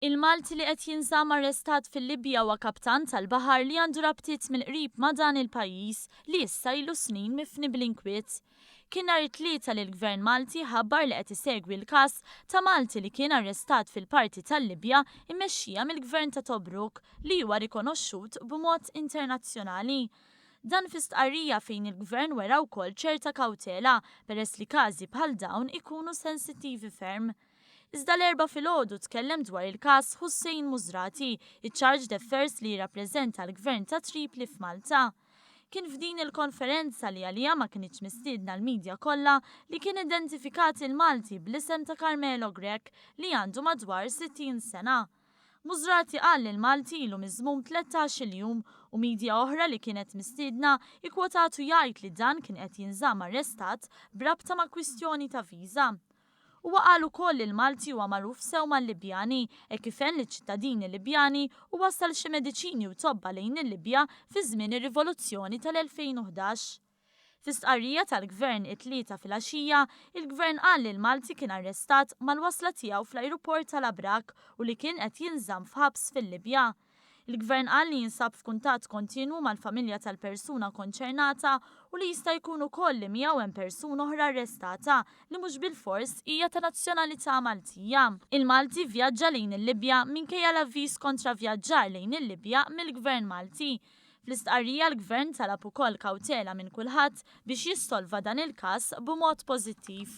Il-Malti li qed jinsam arrestat fil-Libja huwa kaptan tal-baħar li għandu rabtiet mill-qrib ma' dan il-pajjiż li issa ilu snin mifni bl-inkwiet. Kien nhar it-tlieta li l-Gvern Malti ħabbar li qed isegwi l-każ ta' Malti li kien arrestat fil-parti tal-Libja immexxija mill-Gvern ta' Tobruk li huwa rikonoxxut b'mod internazzjonali. Dan fi stqarrija fejn il-Gvern wera wkoll ċerta kawtela peress li każi bħal dawn ikunu sensittivi ferm. Iżda l-erba filgħodu tkellem dwar il-każ Hussein Mużrati, iċ-Charge d'Affaires li jirrappreżenta l-Gvern ta' Tripli f'Malta. Kien f'din il-konferenza li għalija ma kienx mistiedna l-medja kollha li kien identifikat il-Malti bl-isem ta' Carmelo Grech li għandu madwar 60 sena. Mużrati qal li l-Malti ilu miżmum 13 jum u medja oħra li kienet mistiedna ikkwotatu jgħid li dan kien qed jinżamm arrestat brabta ma' kwistjoni ta' viża. Huwa qal ukoll li l-Malti huwa magħruf sew mal-Libjani kif hemm liċ-ċittadini Libjani u wassal xi mediċini u tobba lejn il-Libja fi żmien ir-rivoluzzjoni tal-2011. Fi stqarrija tal-Gvern it-tlieta filgħaxija, il-Gvern qal li l-Malti kien arrestat mal-wasla tiegħu fl-ajruport tal-Abrak u li kien qed jinżamm f'ħabs fil-Libja. Il-Gvern qal li jinsab f'kuntatt kontinwu mal-familja tal-persuna konċernata u li jista' jkun ukoll li miegħu hemm persuna oħra arrestata li mhux bil-fors hija ta' nazzjonalità Maltija. Il-Malti vjaġġa lejn il-Libja minkejja l-avviż kontra vjaġġar lejn il-Libja mill-Gvern Malti. Fl-istqarrija l-Gvern talab ukoll kawtela minn kulħadd biex jissolva dan il-każ b'mod pożittiv.